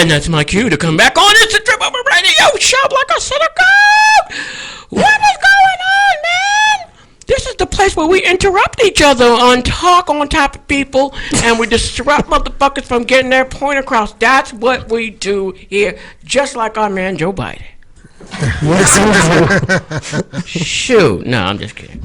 And that's my cue to come back on. It's a Trip Over Radio Show like I said ago. What is going on, man? This is the place where we interrupt each other on talk on top of people, and we disrupt motherfuckers from getting their point across. That's what we do here, just like our man Joe Biden. Shoot. No, I'm just kidding.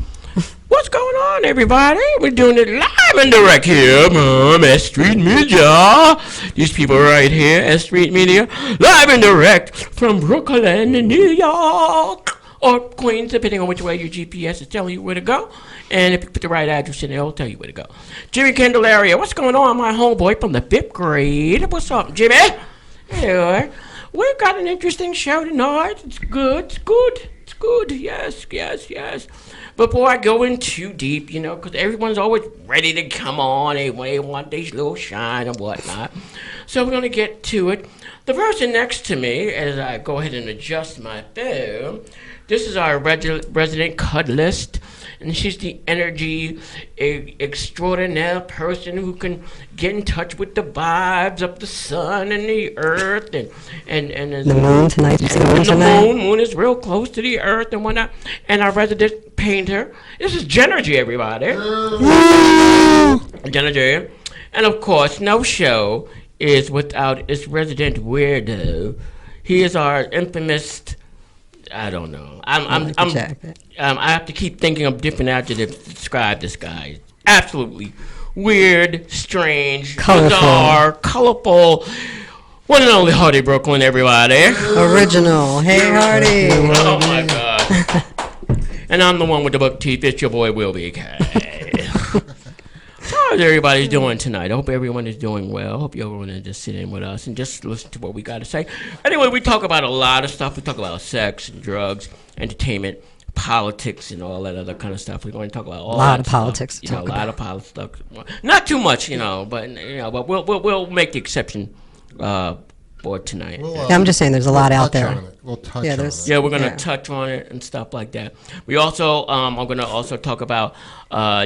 What's going on, everybody? We're doing it live and direct here from S.STREET Media. These people right here, S.STREET Media, live and direct from Brooklyn, New York, or Queens, depending on which way your GPS is telling you where to go. And if you put the right address in, it'll tell you where to go. Jimmy Candelaria, what's going on, my homeboy from the 5th grade? What's up, Jimmy? Hey, we've got an interesting show tonight. It's good. It's good. It's good. Yes, yes, yes. Before I go in too deep, you know, because everyone's always ready to come on. They want these little shine and whatnot. So we're going to get to it. The person next to me, as I go ahead and adjust my phone, this is our resident cuddlist. And she's the energy extraordinaire person who can get in touch with the vibes of the sun and the earth and the moon tonight. You see the moon tonight? The moon is real close to the earth and whatnot. And our resident painter. This is Genergy, everybody. Genergy. And of course, no show is without its resident weirdo. He is our infamous. I don't know. I have to keep thinking of different adjectives to describe this guy. Absolutely weird, strange, bizarre, colorful. One and only Hardy Brooklyn, everybody. Original. Hey, Hardy. Oh my God. And I'm the one with the buck teeth. It's your boy Will B. K. How's everybody doing tonight? I hope everyone is doing well. I hope everyone is just sitting with us and just listen to what we got to say. Anyway, we talk about a lot of stuff. We talk about sex and drugs, entertainment, politics, and all that other kind of stuff. We're going to talk about all a lot of politics. You know, a lot of politics stuff. Not too much, but we'll make the exception for tonight. I'm just saying, there's a lot out there. We'll touch on it. Yeah, we're gonna touch on it and stuff like that. We also, I'm gonna also talk about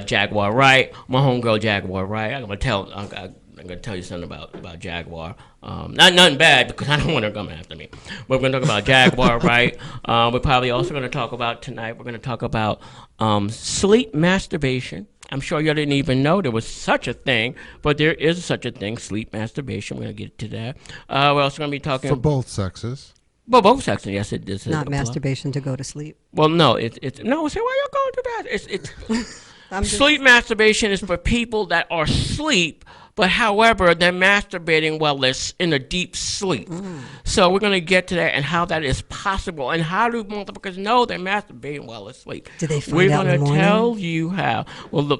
Jaguar Wright, my homegirl Jaguar Wright. I'm gonna tell you something about Jaguar. Not nothing bad because I don't want her coming after me. But we're gonna talk about Jaguar Wright. We're probably also gonna talk about tonight. We're gonna talk about sleep masturbation. I'm sure you didn't even know there was such a thing, but there is such a thing, sleep masturbation. We're going to get to that. We're also going to be talking... For both sexes. Well, both sexes, yes, it is. Not masturbation to go to sleep. Well, no, no, say, why you going to that? Sleep masturbation is for people that are asleep, but however, they're masturbating while they're in a deep sleep. So we're going to get to that and how that is possible and how do motherfuckers know they're masturbating while they're asleep. Do they find out in the morning? We're going to tell you how. Well, the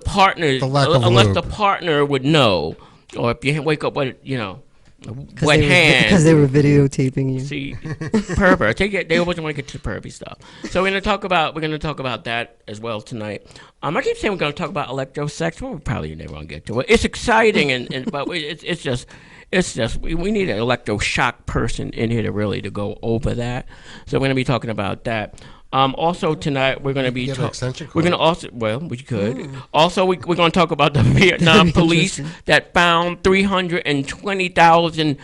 partner, unless the partner would know, or if you wake up with, wet hand. Because they were videotaping you. See, pervert. They always want to get to the pervy stuff. So we're gonna talk about that as well tonight. I keep saying we're gonna talk about electrosex. Well, we probably never gonna get to it. It's exciting, but it's just we need an electroshock person in here to go over that. So we're gonna be talking about that. Also tonight we're going to be we could. Also we're going to talk about the Vietnam police that found 320,000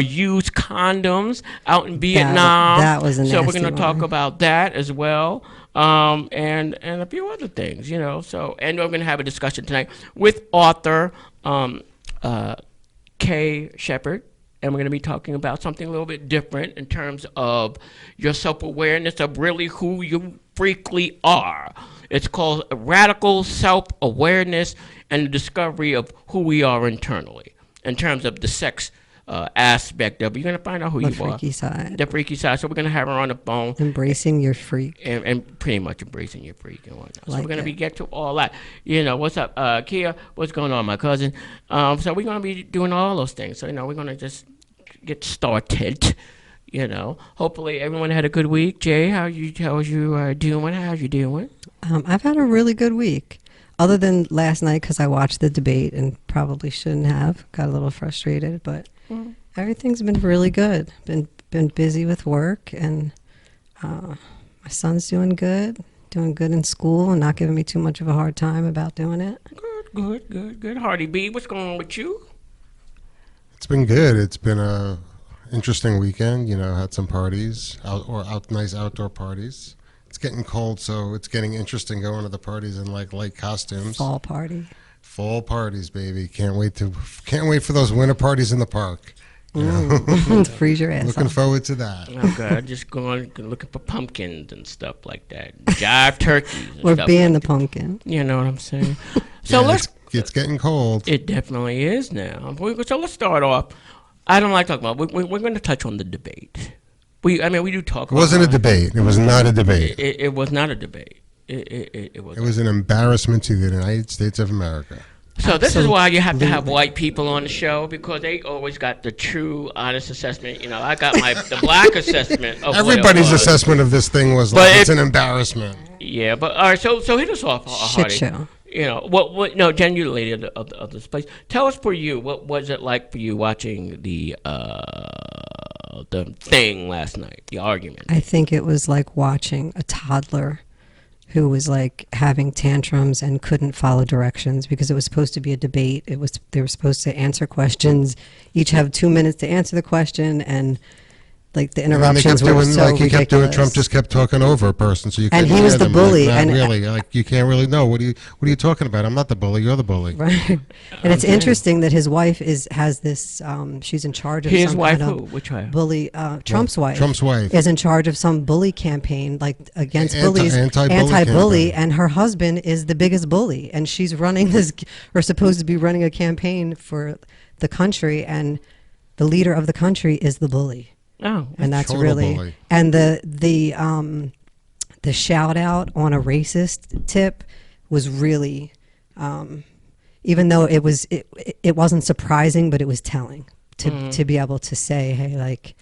used condoms out in Vietnam. That was a nasty So we're going to talk one. about that as well. And a few other things, So and we're going to have a discussion tonight with author Kay Shepard. And we're going to be talking about something a little bit different in terms of your self-awareness of really who you freakly are. It's called radical self-awareness and the discovery of who we are internally in terms of the sex aspect of it. You're going to find out who you are. The freaky side. So we're going to have her on the phone. Embracing your freak. And pretty much embracing your freak and whatnot. So we're going to get to all that. What's up, Kia? What's going on, my cousin? So we're going to be doing all those things. So, we're going to just get started. Hopefully everyone had a good week. Jay, how's you doing? How's you doing? I've had a really good week. Other than last night, because I watched the debate and probably shouldn't have. Got a little frustrated, but everything's been really good. Been busy with work, and my son's doing good in school, and not giving me too much of a hard time about doing it. Good. Hardy B, what's going on with you? It's been good. It's been a interesting weekend. Had some parties, nice outdoor parties. It's getting cold, so it's getting interesting going to the parties in like light costumes. Fall party. Fall parties, baby. Can't wait for those winter parties in the park. Freeze your ass Looking off. forward to that. Oh God, just going looking for pumpkins and stuff like that. Jive turkeys. And Or stuff being like the pumpkin. You know what I'm saying? So Yeah, let's. It's getting cold. It definitely is now. So let's start off. I don't like talking about. We're going to touch on the debate. We do talk. It wasn't a debate. It was not a debate. It was not a debate. It was. It was an embarrassment to the United States of America. So this is why you have to have white people on the show, because they always got the true, honest assessment. I got the black assessment of Everybody's what it was. assessment of this thing was But like it's an embarrassment. Yeah, but all right. So hit us off, Shit Hardy. show. What? No, Jen, you're the lady of this place. Tell us for you, what was it like for you watching the thing last night, the argument? I think it was like watching a toddler who was like having tantrums and couldn't follow directions because it was supposed to be a debate. They were supposed to answer questions, each have 2 minutes to answer the question, and like the And then they interruptions kept were doing so like he kept doing. ridiculous. Trump just kept talking over a person, so you And couldn't he was hear the them, bully, Like, and- not really, like you can't really know what are you talking about? I'm not the bully. You're the bully. Right. And it's interesting that his wife has this, she's in charge of His some wife, kind who? of Which wife? bully, Trump's wife. Trump's wife. Is in charge of some bully campaign, like against bullies, Anti-bully anti-bully, campaign. and her husband is the biggest bully. And she's running this, or supposed to be running a campaign for the country, and the leader of the country is the bully. Oh, And that's Total really, bully. and the shout out on a racist tip was really, even though it wasn't surprising, but it was telling to be able to say, hey, like,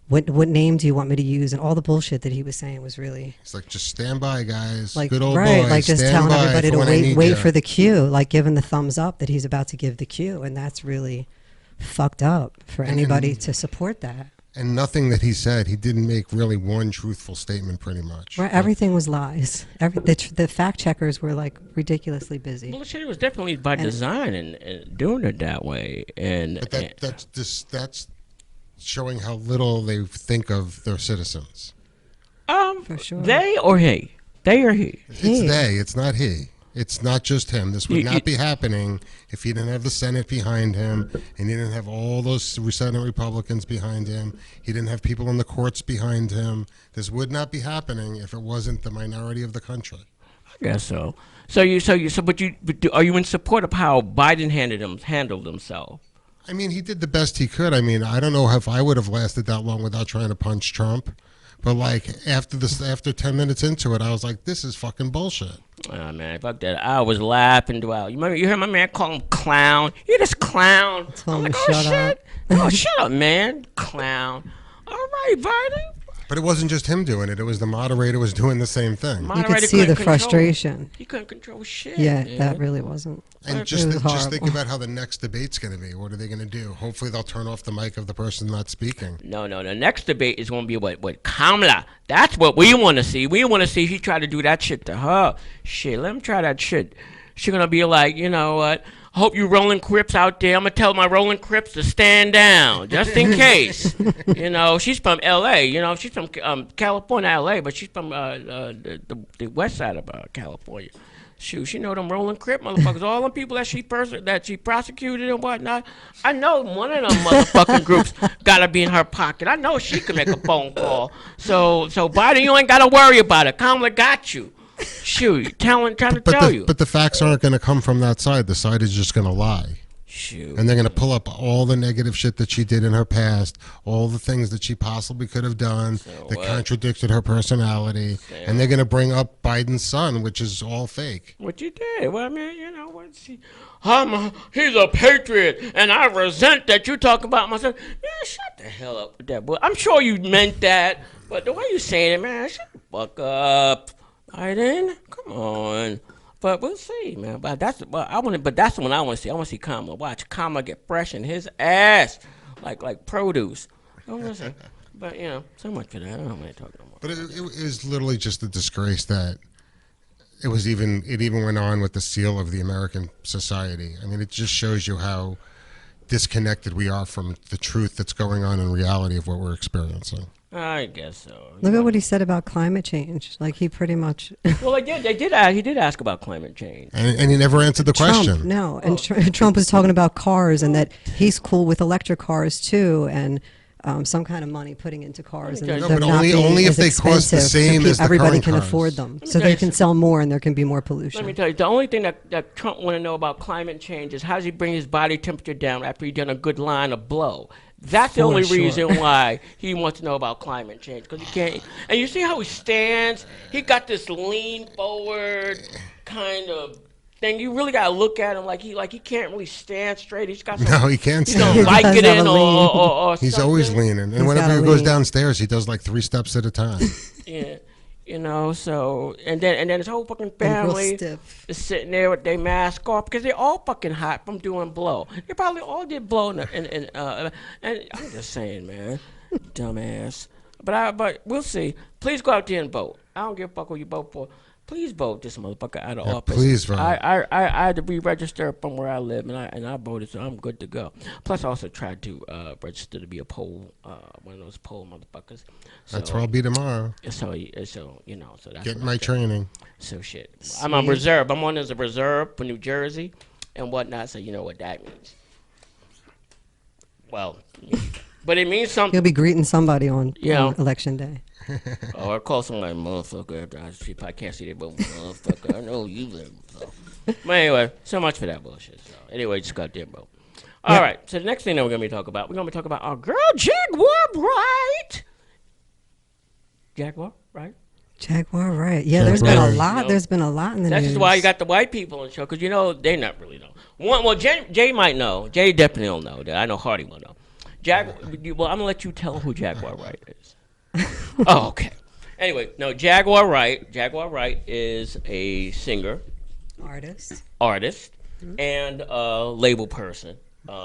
what name do you want me to use? And all the bullshit that he was saying was really It's like just stand by, guys. like, Good old right, boys. like just stand telling by everybody for to when I need wait you. for the cue, like giving the thumbs up that he's about to give the cue, and that's really fucked up for anybody to support that. And nothing that he said, he didn't make really one truthful statement, pretty much. Right, everything was lies. The fact checkers were like ridiculously busy. well, it was definitely by design and doing it that way. But that's showing how little they think of their citizens. For sure. They or he? They or he? It's He. they. It's not he. It's not just him. This would not be happening if he didn't have the Senate behind him, and he didn't have all those Senate Republicans behind him. He didn't have people in the courts behind him. This would not be happening if it wasn't the minority of the country. I guess so. But are you in support of how Biden handled himself? I mean, he did the best he could. I mean, I don't know if I would have lasted that long without trying to punch Trump. But like after 10 minutes into it, I was like, "This is fucking bullshit." Oh man, fuck that! I was laughing throughout. You heard my man call him clown. You this clown. Tell I'm him like, to oh shut up. shit! Oh shut up, man, clown. All right, Biden. But it wasn't just him doing it. It was the moderator was doing the same thing. You could Moderator see couldn't the control- frustration. He couldn't control shit. Yeah, man. that really wasn't. And It just was think horrible. about how the next debate's going to be. What are they going to do? Hopefully they'll turn off the mic of the person not speaking. No. The next debate is going to be what Kamala. That's what we want to see. We want to see if he try to do that shit to her. Shit, let him try that shit. She's going to be like, you know what? I hope you rolling Crips out there. I'm going to tell my rolling Crips to stand down just in case. She's from L.A. She's from California, L.A., but she's from the west side of California. Shoot, she know them rolling Crip motherfuckers. All them people that she prosecuted and whatnot. I know one of them motherfucking groups got to be in her pocket. I know she can make a phone call. So Biden, you ain't got to worry about it. Kamala got you. Shoot, trying to tell you. But the facts aren't going to come from that side. The side is just going to lie. Shoot. And they're going to pull up all the negative shit that she did in her past, all the things that she possibly could have done that what? contradicted her personality. And they're going to bring up Biden's son, which is all fake. What you did? Well, I mean, he's a patriot, and I resent that you talk about my son. Man, shut the hell up with that boy. I'm sure you meant that, but the way you saying it, man, shut the fuck up. Biden, come on. But we'll see, man. But that's the one I want to see. I want to see Kamala. Watch Kamala get fresh in his ass, like produce. But so much for that. I don't know what I'm talking about. But it was literally just a disgrace that it even went on with the seal of the American society. I mean, it just shows you how disconnected we are from the truth that's going on in reality of what we're experiencing. I guess so. Look at what he said about climate change. Like he pretty much. Well, he did ask about climate change. And he never answered the question. No, and Trump was talking about cars and that he's cool with electric cars too, and some kind of money putting into cars. And No, them but not only being if as they cost the expensive, so same as the everybody current can cars. afford them, me so tell they you can sell more and there can be more pollution. Let me tell you, the only thing that Trump want to know about climate change is how does he bring his body temperature down after he done a good line of blow. That's the For only sure. reason why he wants to know about climate change, because he can't. And you see how he stands? He got this lean forward kind of thing. You really got to look at him like he can't really stand straight. He's got some. No, he can't He's gonna stand. He does Vicodin have a lean. or He's something. always leaning. And He's whenever gotta he goes lean. downstairs, he does like 3 steps at a time. Yeah, you know. So and then his whole fucking And real family stiff. is sitting there with their mask off because they're all fucking hot from doing blow. They probably all did blow, and I'm just saying, man, dumbass. But we'll see. Please go out there and vote. I don't give a fuck who you vote for. Please vote this motherfucker out of Yeah, office. please vote. I had to re-register from where I live, and I voted, so I'm good to go. Plus, I also tried to register to be a poll, one of those poll motherfuckers. So, That's where I'll be tomorrow. So you know, so that's Getting what my I did. training. So shit. I'm on reserve. I'm on as a reserve for New Jersey and whatnot. So you know what that means. Well, but it means something. He'll be greeting somebody on Yeah. election day. Or I call somebody motherfucker after I see. I can't see that, but motherfucker. I know you live. But anyway, so much for that bullshit. So anyway, just got there, bro. All right. So the next thing that we're gonna be talking about, our girl Jaguar, right? Jaguar, right? Jaguar, right? Yeah, there's been a Jaguar. lot. You know, There's been a lot in the That's news. just why you got the white people on the show, because you know they not really know. Well, Jay might know. Jay definitely don't know. That I know Hardy will know. Well, I'm gonna let you tell who Jaguar Wright is. Oh, okay. Anyway, no, Jaguar Wright is a singer, artist. and label person.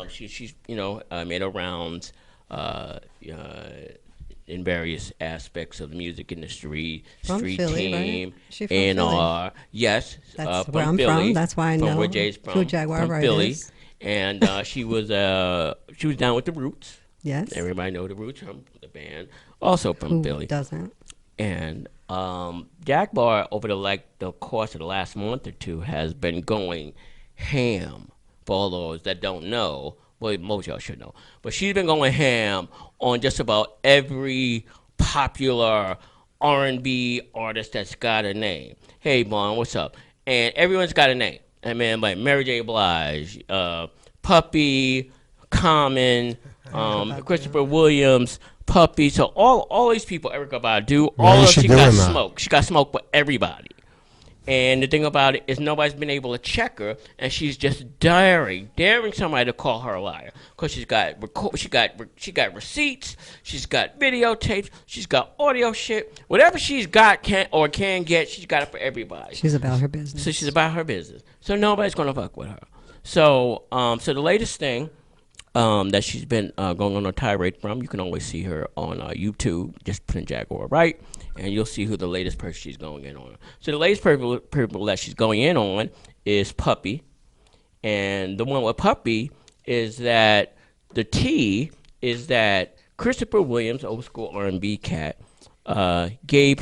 She's made her rounds in various aspects of the music industry, From street Philly, right? team, She from Philly? A&R. Yes, That's from where I'm Philly, from. That's why I from know where Jay's who Jaguar from Wright Philly. is. And she was down with the Roots. Yes. Everybody know the Roots from the band, also from Who Philly. doesn't? And Jaguar, over the course of the last month or two, has been going ham. For all those that don't know, well, most of y'all should know, but she's been going ham on just about every popular R&B artist that's got a name. Hey, Bon, what's up? And everyone's got a name. I mean, like Mary J. Blige, Puppy, Common, Christopher Williams, Puppy. So all these people, Erykah Badu, Why all is of she she got doing that? smoke. She got smoke for everybody. And the thing about it is nobody's been able to check her, and she's just daring somebody to call her a liar, because she got receipts, she's got videotapes, she's got audio shit, whatever she's got can get, she's got it for everybody. She's about her business. So she's about her business. So nobody's gonna fuck with her. So so the latest thing that she's been going on a tirade from, you can always see her on YouTube. Just put in Jaguar Wright, and you'll see who the latest person she's going in on. So the latest people that she's going in on is Puppy, and the one with Puppy is that the T is that Christopher Williams, old school R&B cat, gave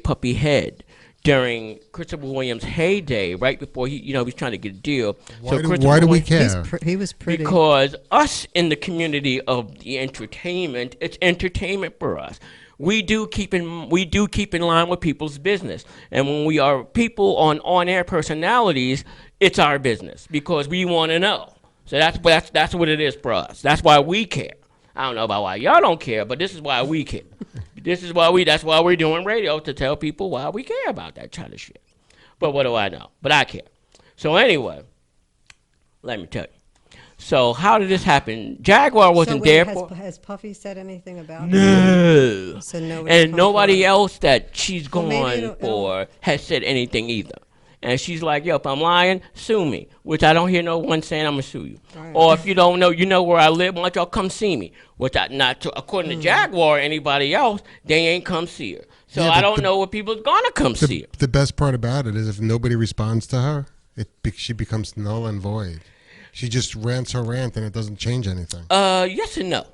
Puppy head during Christopher Williams' heyday, right before he was trying to get a deal. Why do Christopher we Williams- care? He was pretty. Because us in the community of the entertainment, it's entertainment for us. We do keep in line with people's business, and when we are people on air personalities, it's our business because we want to know. So that's what it is for us. That's why we care. I don't know about why y'all don't care, but this is why we care. That's why we're doing radio, to tell people why we care about that kind of shit. But what do I know? But I care. So anyway, let me tell you. So how did this happen? Jaguar wasn't there for. Has Puffy said anything about it? No. So nobody And come nobody forward. else that she's Well, maybe going it'll- for has said anything either. And she's like, yo, if I'm lying, sue me. Which I don't hear no one saying I'm going to sue you. Right. Or if you don't know, you know where I live, why don't y'all come see me? Which according to Jaguar or anybody else, they ain't come see her. So Yeah, I but don't know if people's going to come see her. The best part about it is if nobody responds to her, she becomes null and void. She just rants her rant and it doesn't change anything. Yes and no.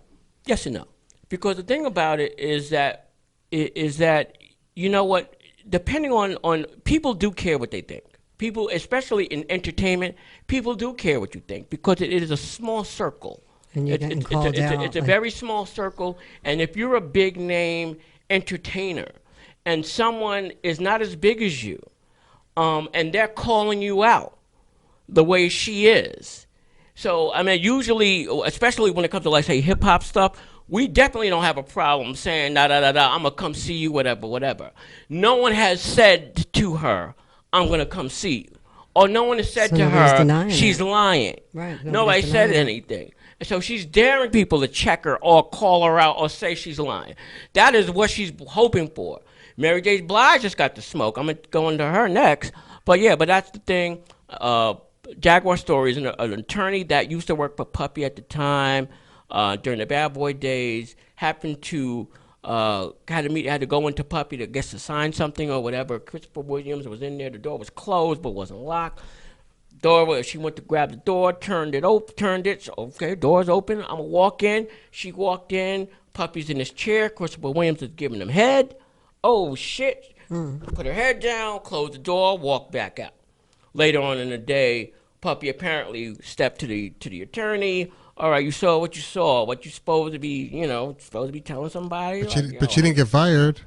Yes and no. Because the thing about it is that you know what? Depending on people do care what they think. People, especially in entertainment, people do care what you think because it is a small circle. And you're getting called out. It's a very small circle, and if you're a big name entertainer, and someone is not as big as you, and they're calling you out the way she is. So I mean, usually, especially when it comes to like say hip hop stuff, we definitely don't have a problem saying da da da da. I'm gonna come see you, whatever. No one has said to her, "I'm gonna come see you," or no one has said So to nobody's her, denying "She's it. lying." Right, Nobody nobody's said denying it. anything. And so she's daring people to check her or call her out or say she's lying. That is what she's hoping for. Mary J. Blige just got the smoke. I'm gonna go into her next. But yeah, but that's the thing. Jaguar Story is an attorney that used to work for Puppy at the time during the Bad Boy days. Happened to had to go into Puppy to get to sign something or whatever. Christopher Williams was in there. The door was closed but wasn't locked. She went to grab the door, turned it. So, okay, door's open. I'm gonna walk in. She walked in. Puppy's in his chair. Christopher Williams is giving him head. Oh shit! Put her head down, closed the door, walked back out. Later on in the day, Puppy apparently stepped to the attorney. All right, you saw what you saw. What you supposed to be, supposed to be telling somebody. But she didn't get fired.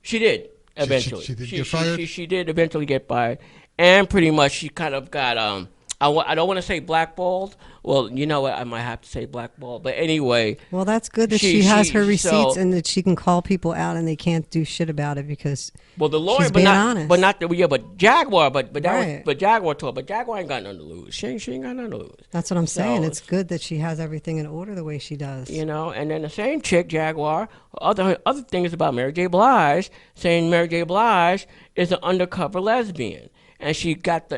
She did eventually. She did get fired? She did eventually get fired, and pretty much she kind of got I don't want to say blackballed. Well, you know what? I might have to say blackballed, but anyway. Well, that's good that she has her receipts and that she can call people out and they can't do shit about it because well, the lawyer, she's being honest. But Jaguar, but that Right. was Jaguar talk. But Jaguar ain't got nothing to lose. She ain't got nothing to lose. That's what I'm saying. So, It's good that she has everything in order the way she does. And then the same chick, Jaguar, other things about Mary J. Blige, saying Mary J. Blige is an undercover lesbian, and she got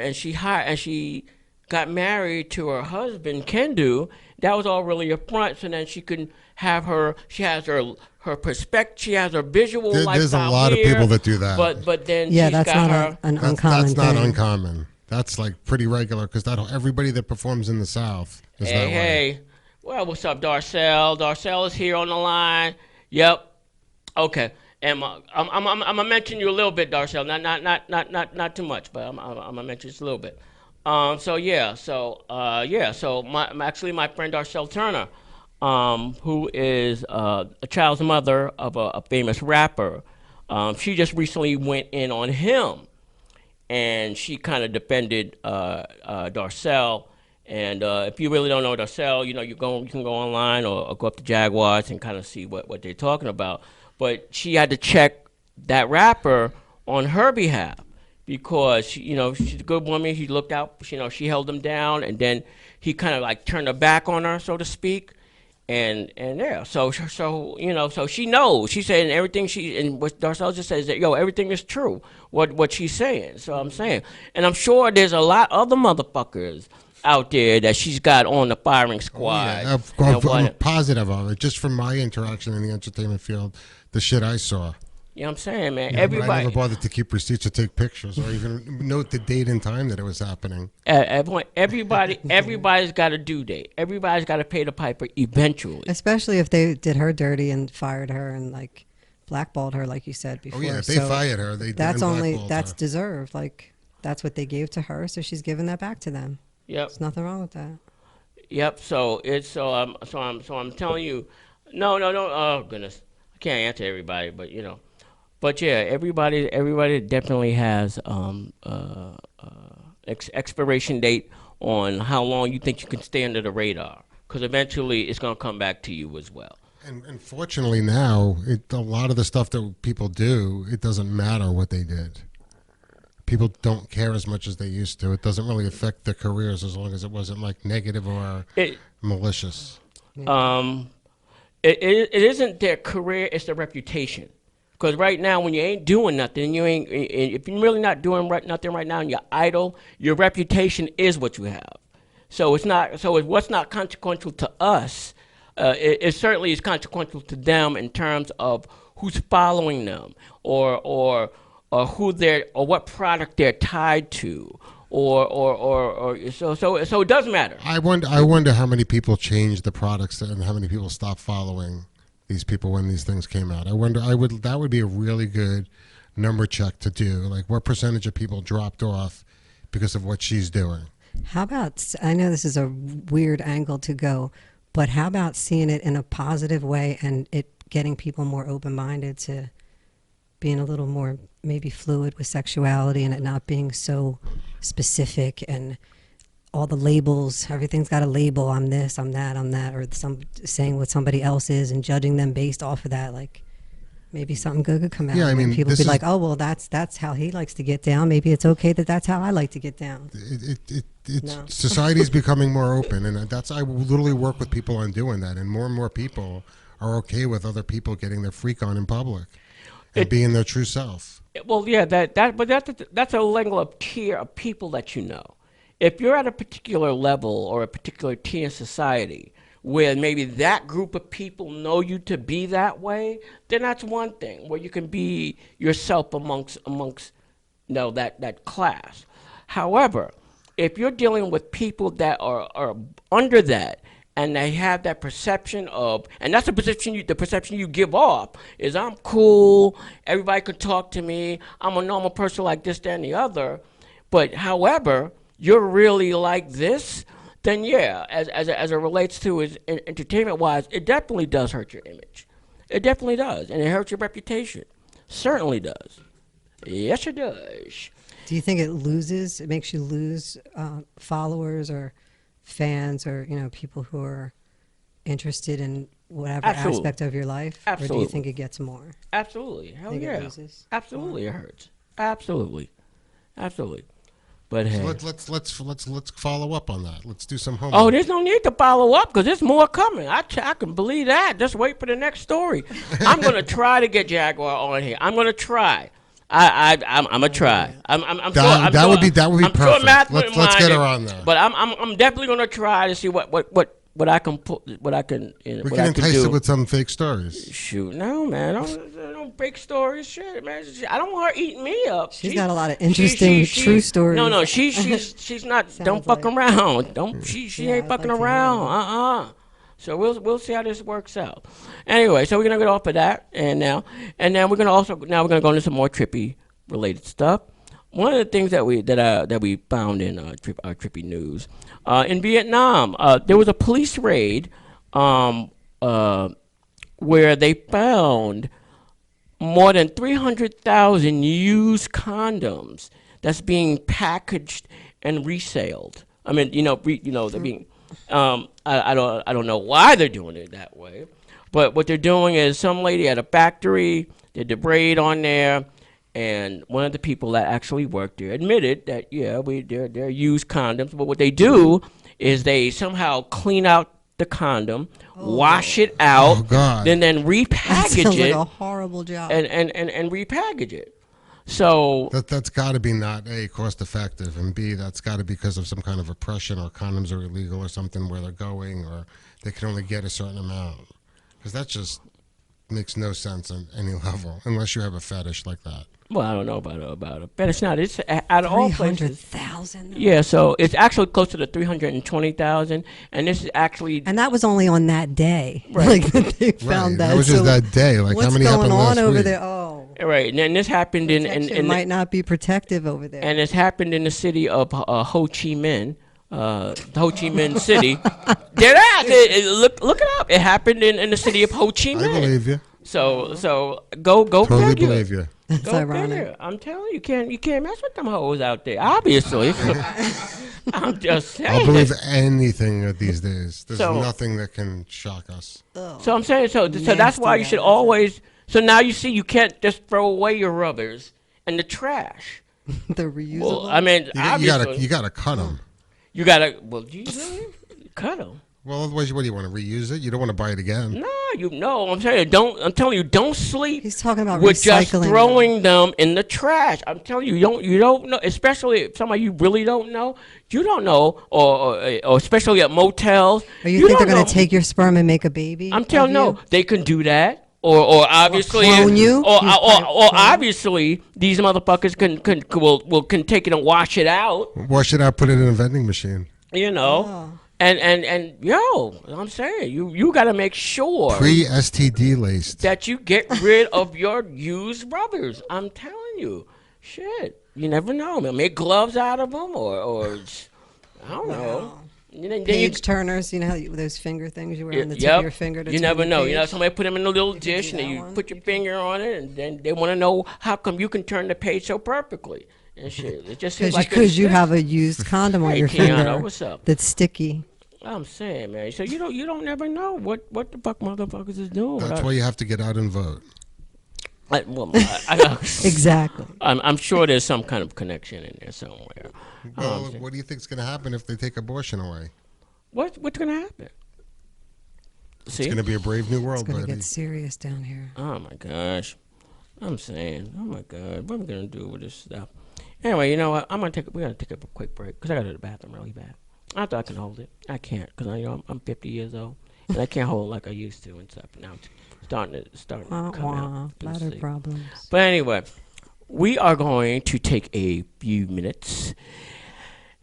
got married to her husband, Kendu. That was all really a front, so then she can have she has her perspective, she has her visual lifestyle. There's a lot of people that do that. But then Yeah, she's that's got not her. an uncommon That's thing. not uncommon. That's like pretty regular because everybody that performs in the South is that way. Hey. Well, what's up, Darcel? Darcel is here on the line. Yep. Okay. And I'm gonna mention you a little bit, Darcel. Not too much, but I'm gonna mention just a little bit. So my friend Darcel Turner, who is a child's mother of a famous rapper, she just recently went in on him, and she kind of defended Darcel. And if you really don't know Darcel, you can go online or go up to Jaguars and kind of see what they're talking about. But she had to check that rapper on her behalf. Because she's a good woman. She looked out. She held him down, and then he kind of like turned her back on her, so to speak. And yeah, so she knows. She's saying everything and what Darcel just says that everything is true. What she's saying. So I'm saying, and I'm sure there's a lot of other motherfuckers out there that she's got on the firing squad. Oh, yeah. I'm positive of it. Just from my interaction in the entertainment field, the shit I saw. You know what I'm saying, man? Yeah, everybody. I never bothered to keep receipts or take pictures or even note the date and time that it was happening. Everybody's got a due date. Everybody's got to pay the piper eventually. Especially if they did her dirty and fired her and like blackballed her, like you said before. Oh yeah, if they fired her, that's deserved. Like that's what they gave to her, so she's giving that back to them. Yep. There's nothing wrong with that. Yep. So I'm telling you, no. Oh goodness, I can't answer everybody, but But yeah, everybody definitely has expiration date on how long you think you can stay under the radar, because eventually it's gonna come back to you as well. And fortunately now, a lot of the stuff that people do, it doesn't matter what they did. People don't care as much as they used to. It doesn't really affect their careers as long as it wasn't like negative or malicious. It isn't their career; it's their reputation. Because right now, when you ain't doing nothing, if you're really not doing nothing right now and you're idle, your reputation is what you have. So it's not. So what's not consequential to us, it certainly is consequential to them in terms of who's following them, or who they're, or what product they're tied to, So it does matter. I wonder how many people changed the products and how many people stopped following these people when these things came out. That would be a really good number check to do. Like, what percentage of people dropped off because of what she's doing? How about, I know this is a weird angle to go, but how about seeing it in a positive way and it getting people more open-minded to being a little more maybe fluid with sexuality and it not being so specific and all the labels, everything's got a label, I'm this, I'm that, or saying what somebody else is and judging them based off of that. Like, maybe something good could come out. Yeah, I mean, people be like, oh, well, that's how he likes to get down. Maybe it's okay that's how I like to get down. No. Society's becoming more open, and I literally work with people on doing that, and more people are okay with other people getting their freak on in public and being their true self. Well, yeah, that's a level of tier of people that you know. If you're at a particular level or a particular tier in society where maybe that group of people know you to be that way, then that's one thing where you can be yourself amongst that class. However, if you're dealing with people that are under that and they have that perception of, and that's the perception you give off is I'm cool, everybody can talk to me, I'm a normal person like this, that, and the other, but however, you're really like this, then yeah, as it relates to entertainment-wise, it definitely does hurt your image. It definitely does, and it hurts your reputation. Certainly does. Yes, it does. Do you think it makes you lose followers or fans or people who are interested in whatever aspect of your life? Absolutely. Or do you think it gets more? Absolutely. Hell think yeah. it loses? Absolutely, it hurts. Absolutely. But hey. So let's follow up on that. Let's do some homework. Oh, there's no need to follow up because there's more coming. I can believe that. Just wait for the next story. I'm gonna try to get Jaguar on here. I'm gonna try. I'm gonna try. That would be perfect. Let's get her on there. But I'm definitely gonna try to see what I can put, what I can. We can entice it with some fake stories. Shoot, no, man, don't fake stories. Shit, man, I don't want her eating me up. She's got a lot of interesting true stories. No, she's not. Don't fuck around. Don't she ain't fucking around. So we'll see how this works out. Anyway, so we're gonna get off of that, and then we're gonna go into some more trippy related stuff. One of the things that we found in our trippy news in Vietnam, there was a police raid where they found more than 300,000 used condoms that's being packaged and resaled. I mean, they're being. I don't know why they're doing it that way, but what they're doing is some lady at a factory did the braid on there. And one of the people that actually worked there admitted that they're used condoms, but what they do is they somehow clean out the condom, wash it out, then repackage sounds it. Like a horrible job. And repackage it. So that's got to be not A, cost effective, and B, that's got to be because of some kind of oppression or condoms are illegal or something where they're going or they can only get a certain amount. Because that just makes no sense on any level unless you have a fetish like that. Well, I don't know about a fetish. Now, it's out of all places. 300,000. Yeah, so it's actually close to the 320,000, and this is actually. And that was only on that day. Right. Like they found that. That was just that day. Like how many happened last week? What's going on over there? Oh. Right, and this happened in It might not be protective over there. And it's happened in the city of Ho Chi Minh. Ho Chi Minh City. Look it up. It happened in the city of Ho Chi Minh. I believe you. So go totally figure. Believe you. That's go ironic. figure. I'm telling you, you can't mess with them hoes out there. Obviously. I'm just saying. I'll believe anything these days. There's nothing that can shock us. So I'm saying so that's why you should always. So now you see, you can't just throw away your rubbers in the trash. The reusable. Well, I mean, you gotta cut them. You gotta. Well, do you really? Cut them. Well, otherwise, what do you want to reuse it? You don't want to buy it again. No, I'm telling you, don't sleep. He's talking about with recycling just throwing them in the trash. I'm telling you, you don't know, especially if somebody you really don't know. You don't know, or especially at motels. Or you think they're going to take your sperm and make a baby? I'm telling you, no, they can do that. or obviously, clone you? or He's probably clone. obviously these motherfuckers can take it and wash it out. Wash it out, put it in a vending machine. You know, Oh. and yo, I'm saying you got to make sure Pre-STD laced. that you get rid of your used rubbers. I'm telling you, shit, you never know. Man, make gloves out of them, or I don't know. Wow. Then you, Page turners, you know how those finger things you wear on the tip of your finger to you turn never the know. page? You know, somebody put them in a little You can dish, do and then that you one. put your finger on it, and then they want to know how come you can turn the page so perfectly and shit. It just seems like Because you have a used condom on Hey, your Keanu, finger what's up? that's sticky. I'm saying, man. So you don't never know what the fuck motherfuckers is doing. That's why you have to get out and vote. Exactly. I'm sure there's some kind of connection in there somewhere. Well, what do you think's going to happen if they take abortion away? What's gonna happen? It's going to be a brave new world, It's going to buddy. get serious down here. Oh my gosh, I'm saying, oh my god, what am I gonna do with this stuff? Anyway, you know what? We're gonna take a quick break because I got to the bathroom really bad. I thought I can hold it. I can't because I'm 50 years old and I can't hold it like I used to and stuff. Now it's starting to come out. Bladder problems. But anyway, we are going to take a few minutes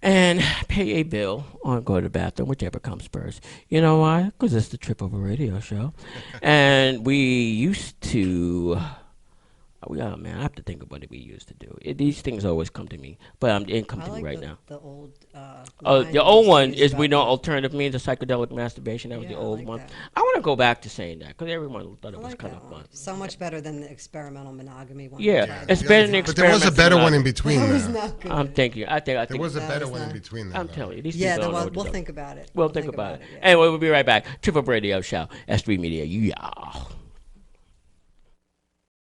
and pay a bill or go to the bathroom, whichever comes first. You know why? Because it's the Trip Over Radio show. And we used to... man, I have to think of what we used to do. These things always come to me, but it didn't come to me right now. The old. The old one is we know alternative means of psychedelic masturbation. That was the old one. That. I want to go back to saying that because everyone thought it was kind of fun. So much better than the experimental monogamy one. Yeah, it's better than But there was a better one in between That was there. not good. I'm thinking. I think. There was a That better was one in not- between there. I'm though. telling you, these Yeah, people don't know what we'll to do. think about it. We'll think about it. Yeah. Anyway, we'll be right back. Trip Up Radio Show, S3 Media. Yeah.